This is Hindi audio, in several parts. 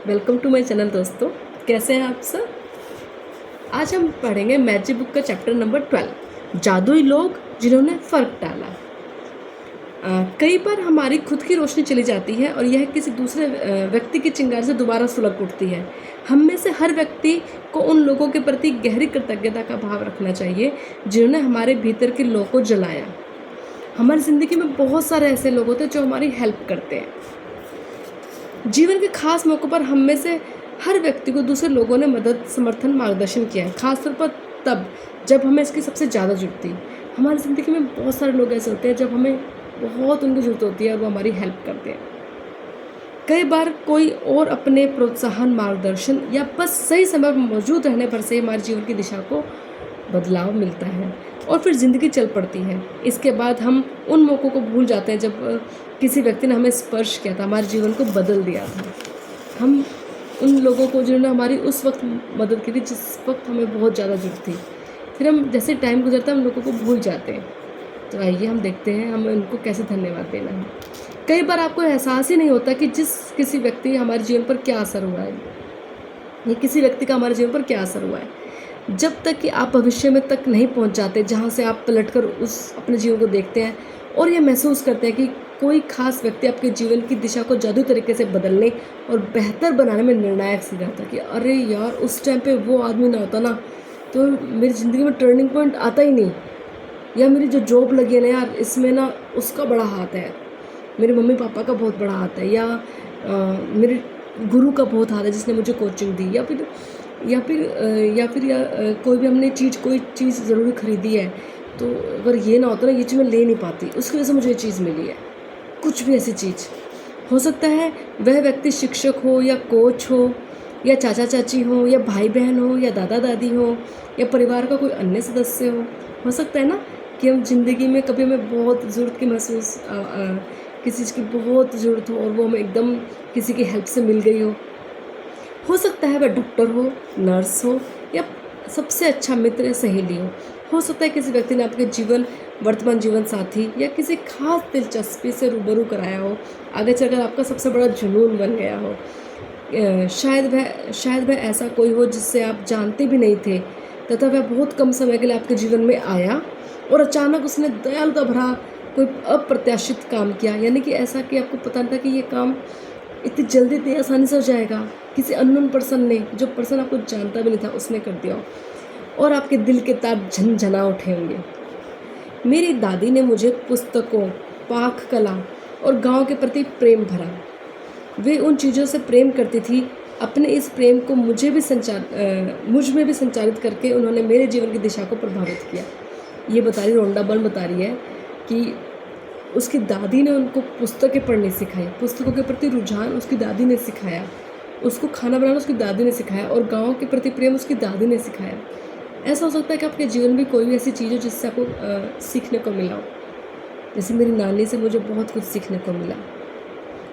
वेलकम टू माय चैनल दोस्तों। कैसे हैं आप सब। आज हम पढ़ेंगे मैजिक बुक का चैप्टर नंबर 12, जादुई लोग जिन्होंने फ़र्क डाला। कई बार हमारी खुद की रोशनी चली जाती है और यह किसी दूसरे व्यक्ति की चिंगारी से दोबारा सुलग उठती है। हम में से हर व्यक्ति को उन लोगों के प्रति गहरी कृतज्ञता का भाव रखना चाहिए जिन्होंने हमारे भीतर के लोग को जलाया। हमारी ज़िंदगी में बहुत सारे ऐसे लोग होते हैं जो हमारी हेल्प करते हैं। जीवन के खास मौक़ों पर हम में से हर व्यक्ति को दूसरे लोगों ने मदद, समर्थन, मार्गदर्शन किया है, खासतौर पर तब जब हमें इसकी सबसे ज़्यादा ज़रूरत थी। हमारी ज़िंदगी में बहुत सारे लोग ऐसे होते हैं जब हमें बहुत उनकी ज़रूरत होती है और वो हमारी हेल्प करते हैं। कई बार कोई और अपने प्रोत्साहन, मार्गदर्शन या बस सही समय पर मौजूद रहने पर से हमारे जीवन की दिशा को बदलाव मिलता है और फिर ज़िंदगी चल पड़ती है। इसके बाद हम उन मौक़ों को भूल जाते हैं जब किसी व्यक्ति ने हमें स्पर्श किया था, हमारे जीवन को बदल दिया था। हम उन लोगों को जिन्होंने हमारी उस वक्त मदद की थी जिस वक्त हमें बहुत ज़्यादा ज़रूरत थी, फिर हम जैसे टाइम गुजरता है हम लोगों को भूल जाते हैं। तो आइए हम देखते हैं हमें उनको कैसे धन्यवाद देना है। कई बार आपको एहसास ही नहीं होता कि किसी व्यक्ति हमारे जीवन पर क्या असर हुआ है, या किसी व्यक्ति का हमारे जीवन पर क्या असर हुआ है, जब तक कि आप भविष्य में तक नहीं पहुंच जाते जहां से आप पलटकर उस अपने जीवन को देखते हैं और ये महसूस करते हैं कि कोई खास व्यक्ति आपके जीवन की दिशा को जादुई तरीके से बदलने और बेहतर बनाने में निर्णायक सिद्ध होता है। कि अरे यार, उस टाइम पे वो आदमी ना होता ना तो मेरी ज़िंदगी में टर्निंग पॉइंट आता ही नहीं, या मेरी जो जॉब लगी है ना यार, इसमें ना उसका बड़ा हाथ है, मेरे मम्मी पापा का बहुत बड़ा हाथ है, या मेरे गुरु का बहुत हाथ है जिसने मुझे कोचिंग दी, या फिर कोई भी हमने कोई चीज़ ज़रूरी ख़रीदी है तो अगर ये ना होता ना, ये चीज़ मैं ले नहीं पाती, उसकी वजह से मुझे ये चीज़ मिली है। कुछ भी ऐसी चीज़ हो सकता है, वह व्यक्ति शिक्षक हो या कोच हो या चाचा चाची हो या भाई बहन हो या दादा दादी हो या परिवार का कोई अन्य सदस्य हो सकता है ना कि हम ज़िंदगी में कभी हमें बहुत ज़रूरत की महसूस किसी चीज़ की बहुत ज़रूरत हो और वो हमें एकदम किसी की हेल्प से मिल गई हो सकता है वह डॉक्टर हो, नर्स हो या सबसे अच्छा मित्र या सहेली हो सकता है किसी व्यक्ति ने आपके वर्तमान जीवन साथी या किसी खास दिलचस्पी से रूबरू कराया हो, आगे चलकर आपका सबसे बड़ा जुनून बन गया हो। शायद वह ऐसा कोई हो जिससे आप जानते भी नहीं थे तथा वह बहुत कम समय के लिए आपके जीवन में आया और अचानक उसने दयालुता भरा कोई अप्रत्याशित काम किया, यानी कि ऐसा कि आपको पता नहीं था कि ये काम इतनी जल्दी इतनी आसानी से हो जाएगा। किसी अननोन पर्सन ने, जो पर्सन आपको जानता भी नहीं था, उसने कर दिया और आपके दिल के तार झनझना उठे होंगे। मेरी दादी ने मुझे पुस्तकों, पाक कला और गांव के प्रति प्रेम भरा। वे उन चीज़ों से प्रेम करती थी। अपने इस प्रेम को मुझ में भी संचारित करके उन्होंने मेरे जीवन की दिशा को प्रभावित किया। ये बता रही रोंडा बर्न बता रही है कि उसकी दादी ने उनको पुस्तकें पढ़नी सिखाई, पुस्तकों के प्रति रुझान उसकी दादी ने सिखाया, उसको खाना बनाना उसकी दादी ने सिखाया और गाँव के प्रति प्रेम उसकी दादी ने सिखाया। ऐसा हो सकता है कि आपके जीवन में कोई भी ऐसी चीज़ हो जिससे आपको सीखने को मिला हो। जैसे मेरी नानी से मुझे बहुत कुछ सीखने को मिला।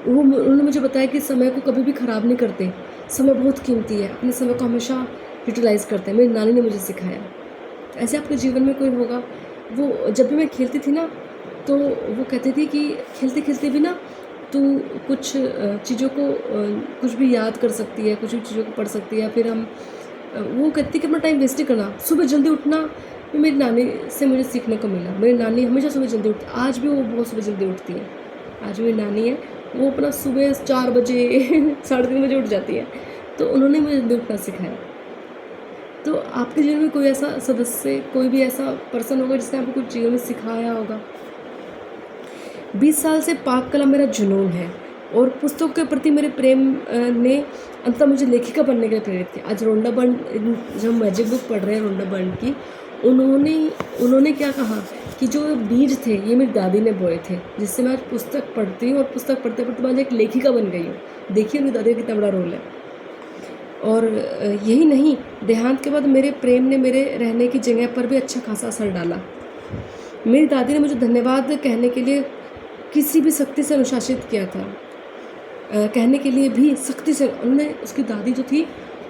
उन्होंने मुझे बताया कि समय को कभी भी ख़राब नहीं करते, समय बहुत कीमती है, अपने समय को हमेशा यूटिलाइज़ करते हैं। मेरी नानी ने मुझे सिखाया। ऐसे आपके जीवन में कोई होगा। वो जब भी मैं खेलती थी ना तो वो कहती थी कि खेलते खेलते भी ना तू कुछ चीज़ों को कुछ भी याद कर सकती है, कुछ भी चीज़ों को पढ़ सकती है। या फिर वो कहती कि अपना टाइम वेस्ट नहीं करना, सुबह जल्दी उठना। तो मेरी नानी से मुझे सीखने को मिला। मेरी नानी हमेशा सुबह जल्दी उठती, आज भी वो बहुत सुबह जल्दी उठती है। आज मेरी नानी है, वो अपना सुबह 4 बजे 3:30 बजे उठ जाती है। तो उन्होंने मुझे जल्दी उठना सिखाया। तो आपके जीवन में कोई ऐसा सदस्य, कोई भी ऐसा पर्सन होगा जिसने आपको कुछ जीवन में सिखाया होगा। 20 साल से पाक कला मेरा जुनून है और पुस्तकों के प्रति मेरे प्रेम ने अंततः मुझे लेखिका बनने के लिए प्रेरित किया। आज रोंडा बर्न, जब मैजिक बुक पढ़ रहे हैं रोंडा बर्न की, उन्होंने क्या कहा कि जो बीज थे ये मेरी दादी ने बोए थे, जिससे मैं आज पुस्तक पढ़ती हूँ और पुस्तक पढ़ते पढ़ते मैं एक लेखिका बन गई हूँ। देखिए मेरी दादी का कितना बड़ा रोल है। और यही नहीं, देहांत के बाद मेरे प्रेम ने मेरे रहने की जगह पर भी अच्छा खासा असर डाला। मेरी दादी ने मुझे धन्यवाद कहने के लिए किसी भी सख्ती से अनुशासित किया था। कहने के लिए भी सख्ती से उन्होंने, उसकी दादी जो थी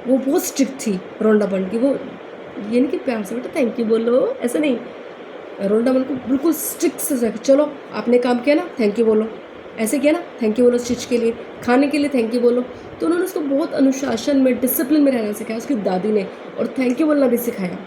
वो बहुत स्ट्रिक्ट थी रोंडा बर्न की। वो ये नहीं कि प्यार से बेटा थैंक यू बोलो, ऐसा नहीं। रोंडा बर्न को बिल्कुल स्ट्रिक्ट से चलो आपने काम किया ना, थैंक यू बोलो। ऐसे किया ना, थैंक यू बोलो उस चीज़ के लिए, खाने के लिए थैंक यू बोलो। तो उन्होंने उसको बहुत अनुशासन में, डिसिप्लिन में रहना सिखाया उसकी दादी ने, और थैंक यू बोलना भी सिखाया।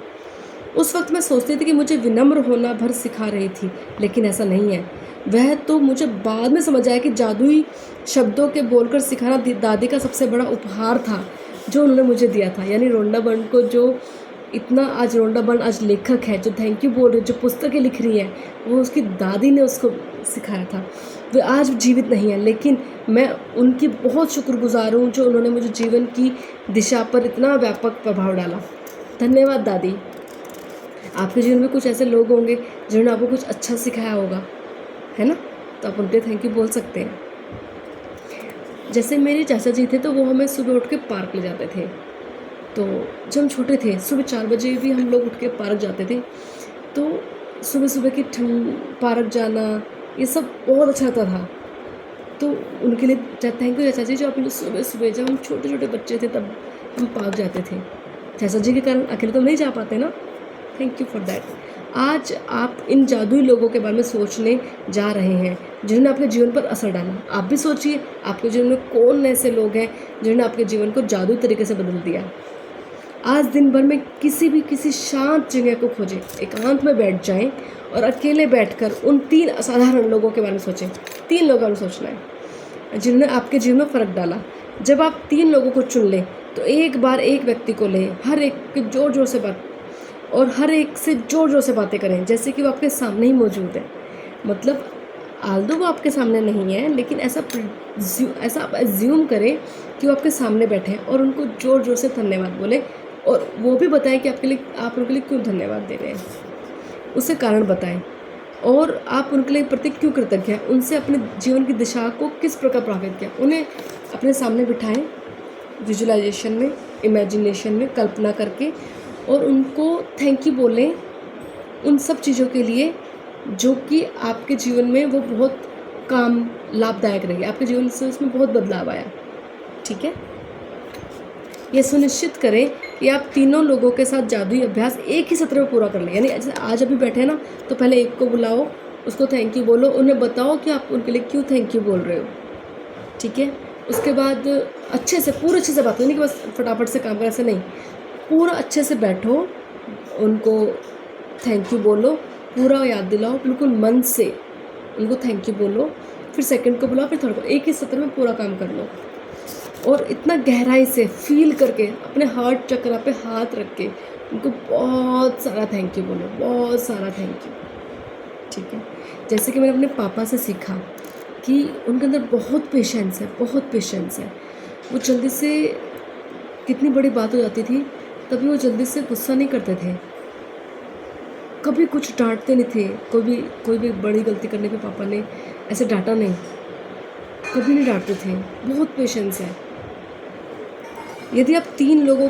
उस वक्त मैं सोचती थी कि मुझे विनम्र होना भर सिखा रही थी, लेकिन ऐसा नहीं है। वह तो मुझे बाद में समझ आया कि जादुई शब्दों के बोलकर सिखाना दादी का सबसे बड़ा उपहार था जो उन्होंने मुझे दिया था। यानी रोंडा बर्न को जो इतना, आज रोंडा बर्न आज लेखक है, जो थैंक यू बोल रही, जो पुस्तकें लिख रही है, वो उसकी दादी ने उसको सिखाया था। वे आज जीवित नहीं है, लेकिन मैं उनकी बहुत शुक्रगुजार हूँ जो उन्होंने मुझे जीवन की दिशा पर इतना व्यापक प्रभाव डाला। धन्यवाद दादी। आपके जीवन में कुछ ऐसे लोग होंगे जिन्होंने आपको कुछ अच्छा सिखाया होगा, है ना, तो आप उनके थैंक यू बोल सकते हैं। जैसे मेरे चाचा जी थे, तो वो हमें सुबह उठ के पार्क ले जाते थे। तो जब हम छोटे थे, सुबह 4 बजे भी हम लोग उठ के पार्क जाते थे। तो सुबह सुबह की ठंड, पार्क जाना, ये सब बहुत अच्छा लगता था। तो उनके लिए थैंक यू चाचा जी, जो आप सुबह सुबह, जब हम छोटे छोटे बच्चे थे तब हम पार्क जाते थे। चाचा जी के कारण अकेले तो नहीं जा पाते ना, थैंक यू फॉर दैट। आज आप इन जादुई लोगों के बारे में सोचने जा रहे हैं जिन्होंने आपके जीवन पर असर डाला। आप भी सोचिए, आपके जीवन में कौन ऐसे लोग हैं जिन्होंने आपके जीवन को जादुई तरीके से बदल दिया। आज दिन भर में किसी शांत जगह को खोजें, एकांत में बैठ जाएं और अकेले बैठकर उन 3 असाधारण लोगों के बारे में सोचें। 3 लोगों का सोचना है जिन्होंने आपके जीवन में फ़र्क डाला। जब आप 3 लोगों को चुन लें तो एक बार एक व्यक्ति को लें, हर एक के ज़ोर ज़ोर से बात, और हर एक से ज़ोर ज़ोर से बातें करें जैसे कि वो आपके सामने ही मौजूद है। मतलब आल्दो वो आपके सामने नहीं है, लेकिन ऐसा आप एज्यूम करें कि वो आपके सामने बैठे हैं और उनको ज़ोर ज़ोर से धन्यवाद बोलें, और वो भी बताएं कि आप उनके लिए क्यों धन्यवाद दे रहे हैं, उससे कारण बताएं, और आप उनके लिए प्रति क्यों कृतज्ञ हैं, उनसे अपने जीवन की दिशा को किस प्रकार प्रभावित किया। उन्हें अपने सामने बिठाएं, विजुअलाइजेशन में, इमेजिनेशन में, कल्पना करके, और उनको थैंक यू बोलें उन सब चीज़ों के लिए जो कि आपके जीवन में वो बहुत काम लाभदायक रही, आपके जीवन से उसमें बहुत बदलाव आया। ठीक है, ये सुनिश्चित करें कि आप तीनों लोगों के साथ जादुई अभ्यास एक ही सत्र में पूरा कर लें। यानी जैसे आज अभी बैठे ना, तो पहले एक को बुलाओ, उसको थैंक यू बोलो, उन्हें बताओ कि आप उनके लिए क्यों थैंक यू बोल रहे हो। ठीक है, उसके बाद अच्छे से, पूरे अच्छे से बात करो, नहीं कि बस फटाफट से काम करें, ऐसे नहीं, पूरा अच्छे से बैठो, उनको थैंक यू बोलो, पूरा याद दिलाओ, बिल्कुल मन से उनको थैंक यू बोलो, फिर सेकंड को बुलाओ, फिर थर्ड को, एक ही सत्र में पूरा काम कर लो। और इतना गहराई से फील करके अपने हार्ट चक्र पे हाथ रख के उनको बहुत सारा थैंक यू बोलो, बहुत सारा थैंक यू। ठीक है, जैसे कि मैंने अपने पापा से सीखा कि उनके अंदर बहुत पेशेंस है, बहुत पेशेंस है। वो जल्दी से, कितनी बड़ी बात हो जाती थी तभी वो जल्दी से गुस्सा नहीं करते थे, कभी कुछ डांटते नहीं थे। कोई भी बड़ी गलती करने पे पापा ने ऐसे डांटा नहीं, कभी नहीं डांटते थे, बहुत पेशेंस है। यदि आप 3 लोगों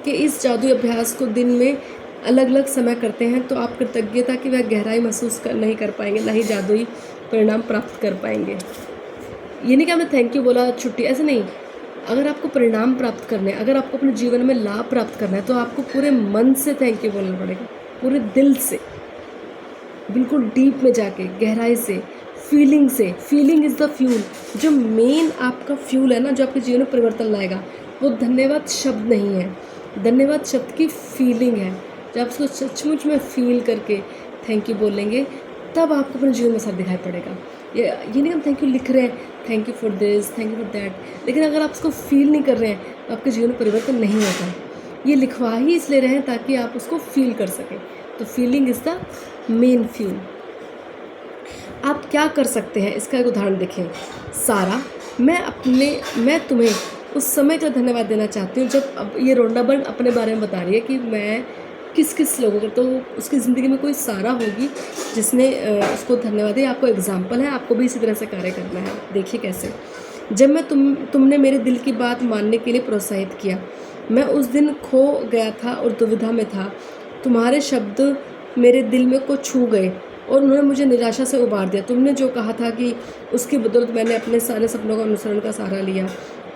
के इस जादुई अभ्यास को दिन में अलग अलग समय करते हैं तो आप कृतज्ञता की वह गहराई महसूस नहीं कर पाएंगे, ना ही जादुई परिणाम प्राप्त कर पाएंगे। ये नहीं कि आपने थैंक यू बोला छुट्टी, ऐसे नहीं। अगर आपको परिणाम प्राप्त करने हैं, अगर आपको अपने जीवन में लाभ प्राप्त करना है, तो आपको पूरे मन से थैंक यू बोलना पड़ेगा, पूरे दिल से, बिल्कुल डीप में जाके, गहराई से, फीलिंग से। Feeling is the fuel. जो मेन आपका फ्यूल है ना, जो आपके जीवन में परिवर्तन लाएगा, वो धन्यवाद शब्द नहीं है, धन्यवाद शब्द की फीलिंग है। जब आप उसको सचमुच में फील करके थैंक यू बोलेंगे, तब आपको अपने जीवन में असर दिखाई पड़ेगा। ये नहीं हम थैंक यू लिख रहे हैं, thank you for this, thank you for that, लेकिन अगर आप उसको फील नहीं कर रहे हैं तो आपके जीवन में परिवर्तन नहीं होता। ये लिखवा ही इसलिए रहे हैं ताकि आप उसको फील कर सकें। तो feeling is the main fuel. आप क्या कर सकते हैं, इसका एक उदाहरण देखें। सारा, मैं तुम्हें उस समय का धन्यवाद देना चाहती हूँ जब, अब ये रोंडा बर्न अपने बारे में बता रही है कि मैं किस लोगों को, तो उसकी ज़िंदगी में कोई सारा होगी जिसने उसको धन्यवाद दिया। आपको एग्जाम्पल है, आपको भी इसी तरह से कार्य करना है। देखिए कैसे। जब मैं तुमने मेरे दिल की बात मानने के लिए प्रोत्साहित किया, मैं उस दिन खो गया था और दुविधा में था। तुम्हारे शब्द मेरे दिल में को छू गए और उन्होंने मुझे निराशा से उबार दिया। तुमने जो कहा था कि उसकी बदौलत मैंने अपने सारे सपनों का अनुसरण का सहारा लिया।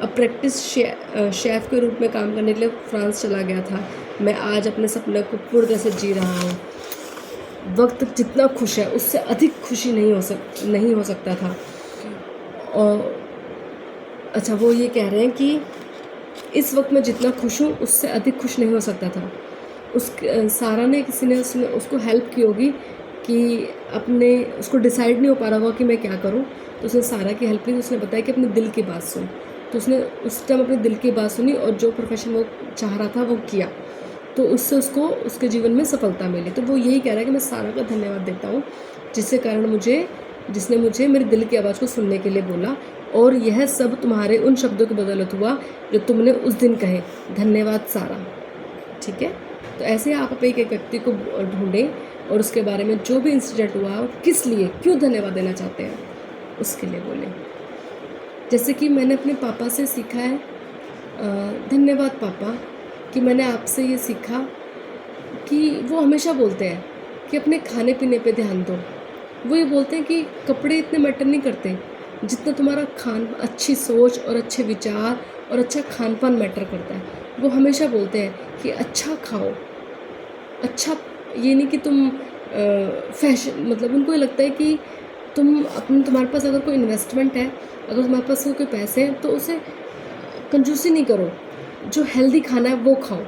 अब प्रैक्टिस शेफ़ के रूप में काम करने के लिए फ्रांस चला गया था। मैं आज अपने सपने को पूरी तरह से जी रहा हूँ। वक्त जितना खुश है उससे अधिक खुशी नहीं हो सकता था। और अच्छा, वो ये कह रहे हैं कि इस वक्त मैं जितना खुश हूँ उससे अधिक खुश नहीं हो सकता था। सारा ने किसी ने उसको हेल्प की होगी कि अपने उसको डिसाइड नहीं हो पा रहा होगा कि मैं क्या करूँ, तो उसने सारा की हेल्प की। उसने बताया कि अपने दिल की बात सुन, तो उसने उस टाइम अपने दिल की बात सुनी और जो प्रोफेशन वो चाह रहा था वो किया, तो उससे उसको उसके जीवन में सफलता मिली। तो वो यही कह रहा है कि मैं सारा का धन्यवाद देता हूँ जिसने मुझे मेरे दिल की आवाज़ को सुनने के लिए बोला, और यह सब तुम्हारे उन शब्दों की बदौलत हुआ जो तुमने उस दिन कहे। धन्यवाद सारा। ठीक है, तो ऐसे आप एक एक व्यक्ति को ढूंढें और उसके बारे में जो भी इंसिडेंट हुआ और किस लिए, क्यों धन्यवाद देना चाहते हैं, उसके लिए बोलें। जैसे कि मैंने अपने पापा से सीखा है, धन्यवाद पापा कि मैंने आपसे ये सीखा कि वो हमेशा बोलते हैं कि अपने खाने पीने पे ध्यान दो। वो ये बोलते हैं कि कपड़े इतने मैटर नहीं करते जितना तुम्हारा अच्छी सोच और अच्छे विचार और अच्छा खान पान मैटर करता है। वो हमेशा बोलते हैं कि अच्छा खाओ, अच्छा, ये नहीं कि तुम फैशन, मतलब उनको ये लगता है कि तुम्हारे पास अगर कोई इन्वेस्टमेंट है, अगर तुम्हारे पास कोई पैसे हैं, तो उसे कंजूसी नहीं करो, जो हेल्दी खाना है वो खाओ,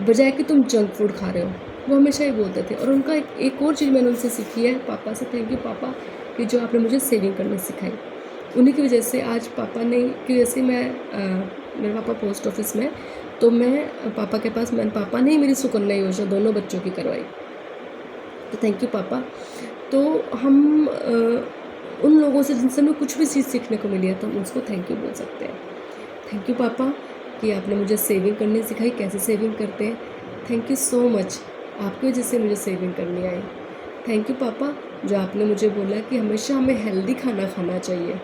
बजाय कि तुम जंक फूड खा रहे हो। वो हमेशा ही बोलते थे। और उनका एक और चीज़ मैंने उनसे सीखी है, पापा से, थैंक यू पापा कि जो आपने मुझे सेविंग करनी सिखाई। उन्हीं की वजह से आज पापा ने की वजह से मेरे पापा पोस्ट ऑफिस में, तो मैं पापा के पास, पापा ने ही मेरी सुकन्या योजना दोनों बच्चों की करवाई। तो थैंक यू पापा। तो हम उन लोगों से जिनसे हमें कुछ भी चीज़ सीखने को मिली है, तो हम उसको थैंक यू बोल सकते हैं। थैंक यू पापा कि आपने मुझे सेविंग करनी सिखाई, कैसे सेविंग करते हैं। थैंक यू सो मच, आपकी वजह से मुझे सेविंग करनी आई। थैंक यू पापा जो आपने मुझे बोला कि हमेशा हमें हेल्दी खाना खाना चाहिए,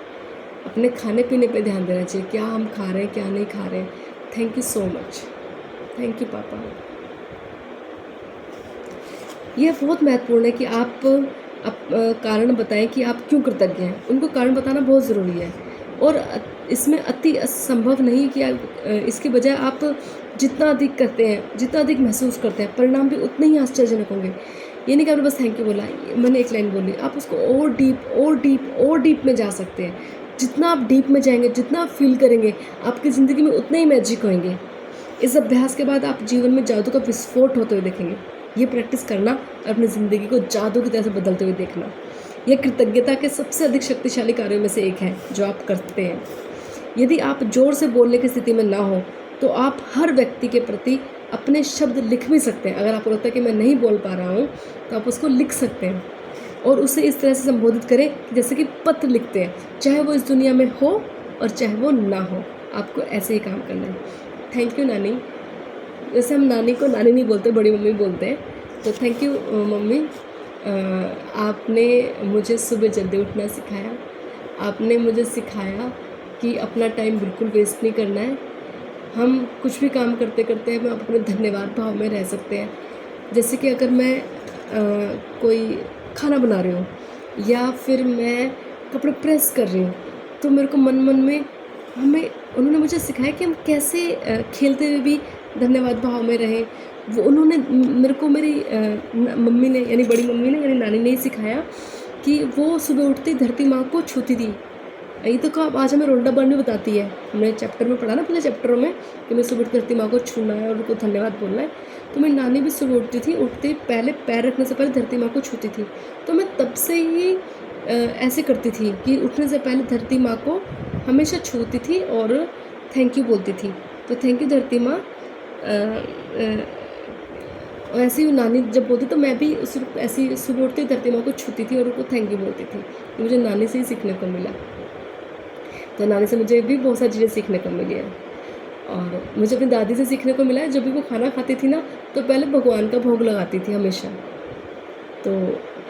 अपने खाने पीने पे ध्यान देना चाहिए, क्या हम खा रहे हैं क्या नहीं खा रहे हैं। Thank you so much, thank you पापा। यह बहुत महत्वपूर्ण है कि आप कारण बताएं कि आप क्यों कृतज्ञ हैं। उनको कारण बताना बहुत ज़रूरी है, और इसमें अति असंभव नहीं कि इसके बजाय आप जितना अधिक करते हैं, जितना अधिक महसूस करते हैं, परिणाम भी उतने ही आश्चर्यजनक होंगे। ये नहीं कि आपने बस थैंक यू बोला, मैंने एक लाइन बोली, आप उसको और डीप में जा सकते हैं। जितना आप डीप में जाएंगे, जितना आप फील करेंगे, आपकी ज़िंदगी में उतने ही मैजिक होंगे। इस अभ्यास के बाद आप जीवन में जादू का विस्फोट होते हुए देखेंगे। ये प्रैक्टिस करना और अपनी ज़िंदगी को जादू की तरह से बदलते हुए देखना, यह कृतज्ञता के सबसे अधिक शक्तिशाली कार्यों में से एक है जो आप करते हैं। यदि आप जोर से बोलने की स्थिति में ना हो, तो आप हर व्यक्ति के प्रति अपने शब्द लिख भी सकते हैं। अगर आपको लगता है कि मैं नहीं बोल पा रहा हूँ, तो आप उसको लिख सकते हैं और उसे इस तरह से संबोधित करें जैसे कि पत्र लिखते हैं, चाहे वो इस दुनिया में हो और चाहे वो ना हो। आपको ऐसे ही काम करना है। थैंक यू नानी। वैसे हम नानी को नानी नहीं बोलते, बड़ी मम्मी बोलते हैं। तो थैंक यू मम्मी, आपने मुझे सुबह जल्दी उठना सिखाया। आपने मुझे सिखाया कि अपना टाइम बिल्कुल वेस्ट नहीं करना है। हम कुछ भी काम करते करते हम अपने धन्यवाद भाव में रह सकते हैं। जैसे कि अगर मैं कोई खाना बना रही हूँ या फिर मैं कपड़े प्रेस कर रही हूँ, तो मेरे को मन में उन्होंने मुझे सिखाया कि हम कैसे खेलते हुए भी धन्यवाद भाव में रहें। वो उन्होंने मेरे को मेरी मम्मी ने, यानी बड़ी मम्मी ने, यानी नानी ने ही सिखाया कि वो सुबह उठती धरती माँ को छूती थी। ये तो कब आज हमें रोल्डा बर्न बताती है, हमने चैप्टर में पढ़ा ना, पहले चैप्टरों में, कि मैं सुबह धरती माँ को छूना है और उनको धन्यवाद बोलना है। तो मेरी नानी भी सुबह उठती थी, उठते पहले पैर रखने से पहले धरती माँ को छूती थी। तो मैं तब से ही ऐसे करती थी कि उठने से पहले धरती माँ को हमेशा छूती थी और थैंक यू बोलती थी। तो थैंक यू धरती माँ। ऐसे ही नानी जब बोलती तो मैं भी ऐसी सुबह उठती धरती माँ को छूती थी और उनको थैंक यू बोलती थी। तो मुझे नानी से ही सीखने को मिला। तो नानी से मुझे भी बहुत सारी चीज़ें सीखने को मिली है। और मुझे अपनी दादी से सीखने को मिला है, जब भी वो खाना खाती थी ना, तो पहले भगवान का भोग लगाती थी हमेशा। तो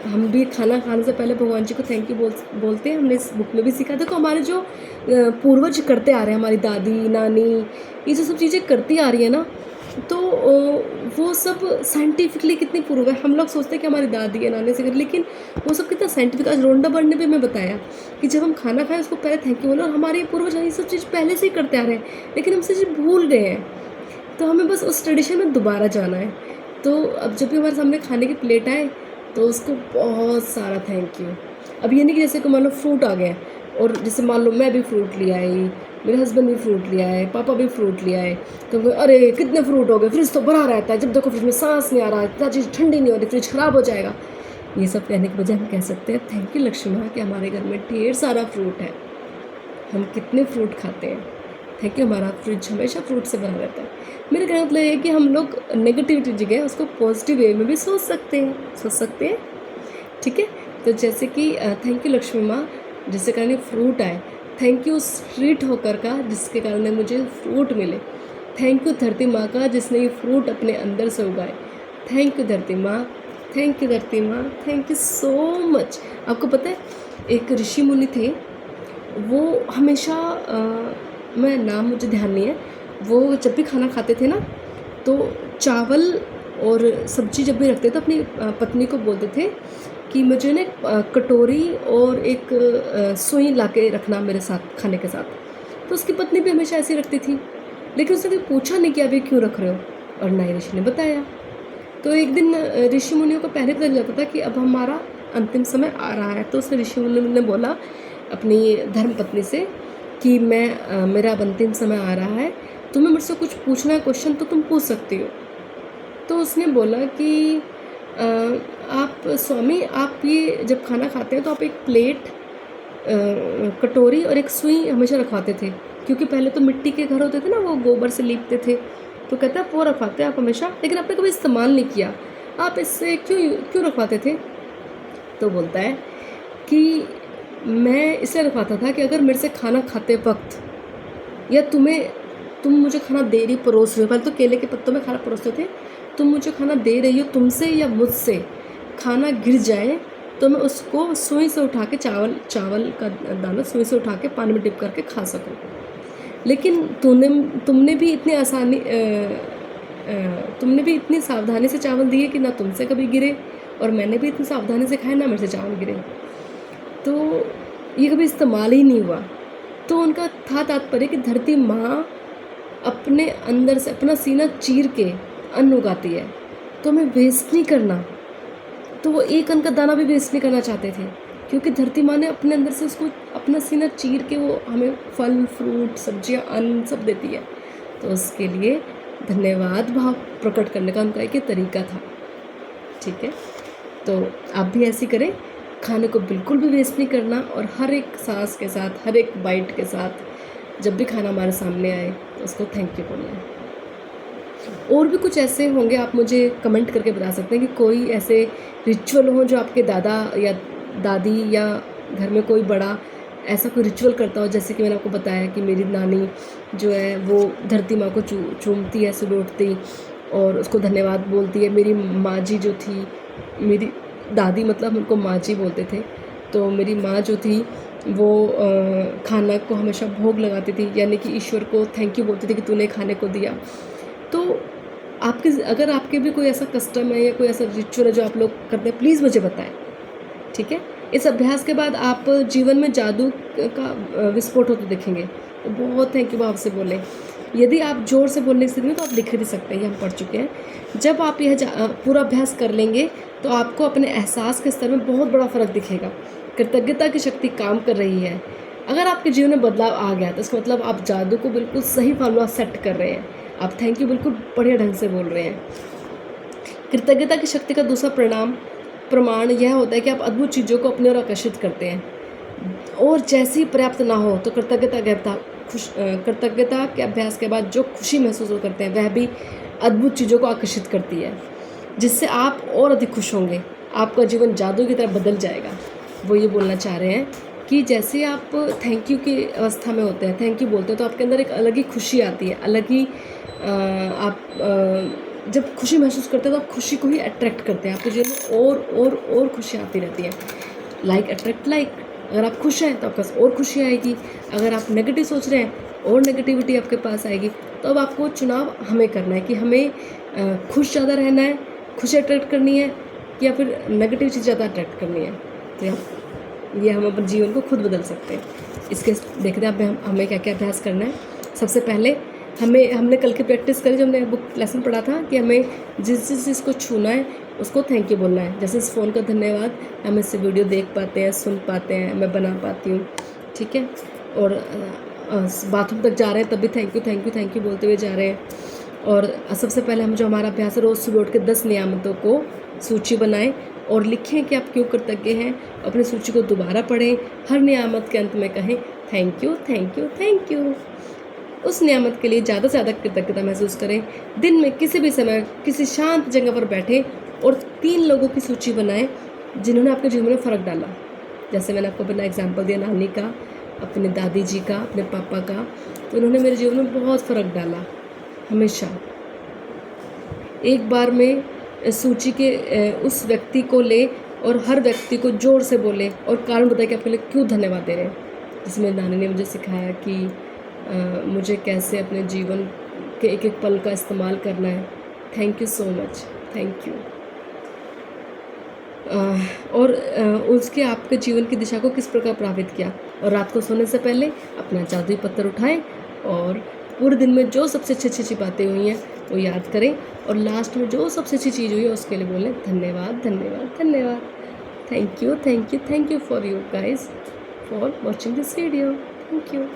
हम भी खाना खाने से पहले भगवान जी को थैंक यू बोलते हैं। हमने इस बुक में भी सीखा। देखो हमारे जो पूर्वज करते आ रहे हैं, हमारी दादी नानी, ये जो सब चीज़ें करती आ रही है ना, तो वो सब साइंटिफिकली कितनी प्रूव है। हम लोग सोचते हैं कि हमारी दादी या नानी से कर, लेकिन वो सब कितना साइंटिफिक। आज रोंडा बर्न ने भी मैं बताया कि जब हम खाना खाएं उसको पहले थैंक यू बोलो। और हमारे पूर्वज ये सब चीज़ पहले से ही करते आ रहे हैं, लेकिन हम सब चीज़ भूल गए हैं। तो हमें बस उस ट्रेडिशन में दोबारा जाना है। तो अब जब भी हमारे सामने खाने की प्लेट आए, तो उसको बहुत सारा थैंक यू। अब ये नहीं कि जैसे को मान लो फ्रूट आ गया और जैसे मान लो मैं भी फ्रूट ले आई, मेरे हस्बैंड भी फ्रूट ले आए, पापा भी फ्रूट ले आए, तो हम कहें, अरे कितने फ्रूट हो गए, फ्रिज तो भरा रहता है, जब देखो फ्रिज में सांस नहीं आ रहा, इतना चीज़ ठंडी नहीं हो रही, फ्रिज ख़राब हो जाएगा। ये सब कहने के बजाय हम कह सकते हैं थैंक यू लक्ष्मी माँ कि हमारे घर में ढेर सारा फ्रूट है, हम कितने फ्रूट खाते हैं। थैंक यू, हमारा फ्रिज हमेशा फ्रूट से भरा रहता है। मेरा कहने का मतलब है कि हम लोग नेगेटिविटी जगह उसको पॉजिटिव वे में भी सोच सकते हैं। ठीक है, तो जैसे कि थैंक यू लक्ष्मी माँ जिसके कारण ये फ्रूट आए, थैंक यू स्ट्रीट होकर का जिसके कारण मुझे फ्रूट मिले, थैंक यू धरती माँ का जिसने ये फ्रूट अपने अंदर से उगाए, थैंक यू धरती माँ, थैंक यू धरती माँ, थैंक यू सो मच। आपको पता है एक ऋषि मुनि थे, वो हमेशा मैं नाम मुझे ध्यान नहीं है, वो जब भी खाना खाते थे ना तो चावल और सब्जी जब भी रखते तो अपनी पत्नी को बोलते थे कि मुझे ना कटोरी और एक सुई ला के रखना मेरे साथ खाने के साथ। तो उसकी पत्नी भी हमेशा ऐसी रखती थी, लेकिन उसने कभी पूछा नहीं कि अभी क्यों रख रहे हो, और ना ही ऋषि ने बताया। तो एक दिन ऋषि मुनियों को पहले पता चल जाता था कि अब हमारा अंतिम समय आ रहा है, तो उसने ऋषि मुनि ने बोला अपनी धर्म पत्नी से कि मेरा अब अंतिम समय आ रहा है, तुम्हें मुझसे कुछ पूछना है क्वेश्चन तो तुम पूछ सकती हो। तो उसने बोला कि आप स्वामी, आप ये जब खाना खाते हैं तो आप एक प्लेट, कटोरी और एक सुई हमेशा रखवाते थे, क्योंकि पहले तो मिट्टी के घर होते थे ना, वो गोबर से लीपते थे, तो कहता है वो रखवाते आप हमेशा, लेकिन आपने कभी इस्तेमाल नहीं किया, आप इससे क्यों रखवाते थे? तो बोलता है कि मैं इसलिए रखवाता था कि अगर मेरे से खाना खाते वक्त या तुम मुझे खाना दे रही, परोस रही हो, पहले तो केले के पत्तों में खाना परोसते थे, तुम मुझे खाना दे रही हो, तुमसे या मुझसे खाना गिर जाए तो मैं उसको सुई से उठा के चावल का दाना सुई से उठा के पानी में डिप करके खा सकूं। लेकिन तुमने भी इतनी सावधानी से चावल दिए कि ना तुमसे कभी गिरे, और मैंने भी इतनी सावधानी से खाए ना मेरे से चावल गिरे, तो ये कभी इस्तेमाल ही नहीं हुआ। तो उनका था तात्पर्य कि धरती माँ अपने अंदर से अपना सीना चीर के अन्न उगाती है, तो हमें वेस्ट नहीं करना। तो वो एक अन्न का दाना भी वेस्ट नहीं करना चाहते थे, क्योंकि धरती माँ ने अपने अंदर से उसको अपना सीना चीर के वो हमें फल फ्रूट सब्जियाँ अन्न सब देती है। तो उसके लिए धन्यवाद भाव प्रकट करने का उनका एक तरीका था। ठीक है, तो आप भी ऐसे करें, खाने को बिल्कुल भी वेस्ट नहीं करना, और हर एक सांस के साथ, हर एक बाइट के साथ जब भी खाना हमारे सामने आए तो उसको थैंक यू बोलना है। और भी कुछ ऐसे होंगे, आप मुझे कमेंट करके बता सकते हैं कि कोई ऐसे रिचुअल हो जो आपके दादा या दादी या घर में कोई बड़ा ऐसा कोई रिचुअल करता हो। जैसे कि मैंने आपको बताया कि मेरी नानी जो है वो धरती माँ को चूमती है सुबह उठती और उसको धन्यवाद बोलती है। मेरी माँ जी जो थी, मेरी दादी मतलब उनको माँ जी बोलते थे, तो मेरी माँ जो थी वो खाना को हमेशा भोग लगाती थी, यानी कि ईश्वर को थैंक यू बोलती थी कि तूने खाने को दिया। तो अगर आपके भी कोई ऐसा कस्टम है या कोई ऐसा रिचुअल है जो आप लोग करते हैं, प्लीज़ मुझे बताएं। ठीक है, इस अभ्यास के बाद आप जीवन में जादू का विस्फोट होते देखेंगे। तो बहुत थैंक यू भाव से बोलें। यदि आप जोर से बोलने की स्थिति में तो आप लिख भी सकते हैं, ये हम पढ़ चुके हैं। जब आप यह पूरा अभ्यास कर लेंगे तो आपको अपने एहसास के स्तर में बहुत बड़ा फ़र्क दिखेगा। कृतज्ञता की शक्ति काम कर रही है। अगर आपके जीवन में बदलाव आ गया तो इसका मतलब आप जादू को बिल्कुल सही फॉर्मूला सेट कर रहे हैं। आप थैंक यू बिल्कुल बढ़िया ढंग से बोल रहे हैं। कृतज्ञता की शक्ति का दूसरा प्रमाण यह होता है कि आप अद्भुत चीज़ों को अपनी ओर आकर्षित करते हैं, और जैसे ही पर्याप्त ना हो तो कृतज्ञता के अभ्यास के बाद जो खुशी महसूस करते हैं वह भी अद्भुत चीज़ों को आकर्षित करती है, जिससे आप और अधिक खुश होंगे। आपका जीवन जादू की तरह बदल जाएगा। वो ये बोलना चाह रहे हैं कि जैसे आप थैंक यू की अवस्था में होते हैं, थैंक यू बोलते हैं, तो आपके अंदर एक अलग ही खुशी आती है, अलग ही आप जब खुशी महसूस करते हैं तो आप खुशी को ही अट्रैक्ट करते हैं। आपके जीवन में और खुशी आती रहती है। Like attract like. अगर आप खुश हैं तो आपके पास और खुशी आएगी। अगर आप नेगेटिव सोच रहे हैं और नेगेटिविटी आपके पास आएगी। तो अब आपको चुनाव हमें करना है कि हमें खुश ज़्यादा रहना है, खुशी अट्रैक्ट करनी है, या फिर नेगेटिव चीज़ ज़्यादा अट्रैक्ट करनी है। तो ये हम अपने जीवन को खुद बदल सकते हैं। इसके देखते हैं हमें क्या क्या अभ्यास करना है। सबसे पहले हमने कल की प्रैक्टिस करी, जब हमने बुक लेसन पढ़ा था कि हमें जिस चीज़ को छूना है उसको थैंक यू बोलना है। जैसे इस फ़ोन का धन्यवाद, हम इससे वीडियो देख पाते हैं, सुन पाते हैं, मैं बना पाती हूँ। ठीक ठीक है। और बाथरूम तक जा रहे हैं तब भी thank you thank you thank you बोलते हुए जा रहे हैं। और सबसे पहले हम जो हमारा अभ्यास है, रोज़ सुबह उठ के 10 नियामतों को सूची बनाएं और लिखें कि आप क्यों कृतज्ञ हैं। अपनी सूची को दोबारा पढ़ें, हर नियामत के अंत में कहें thank you thank you thank you. उस नियामत के लिए ज़्यादा से ज़्यादा कृतज्ञता महसूस करें। दिन में किसी भी समय किसी शांत जगह पर बैठें और 3 लोगों की सूची बनाएं जिन्होंने आपके जीवन में फ़र्क डाला। जैसे मैंने आपको अपना एग्जाम्पल दिया, नानी का, अपने दादी जी का, अपने पापा का, तो उन्होंने मेरे जीवन में बहुत फ़र्क डाला। हमेशा एक बार में सूची के उस व्यक्ति को ले और हर व्यक्ति को जोर से बोले और कारण बताए कि आपके लिए क्यों धन्यवाद दे रहे हैं। जिसमें नानी ने मुझे सिखाया कि मुझे कैसे अपने जीवन के एक एक पल का इस्तेमाल करना है। Thank you so much, thank you. और उसके आपके जीवन की दिशा को किस प्रकार प्रभावित किया। और रात को सोने से पहले अपना जादुई पत्थर उठाएं और पूरे दिन में जो सबसे अच्छी अच्छी बातें हुई हैं वो याद करें और लास्ट में जो सबसे अच्छी चीज़ हुई है उसके लिए बोलें धन्यवाद धन्यवाद धन्यवाद। Thank you for you guys for watching this video. Thank you.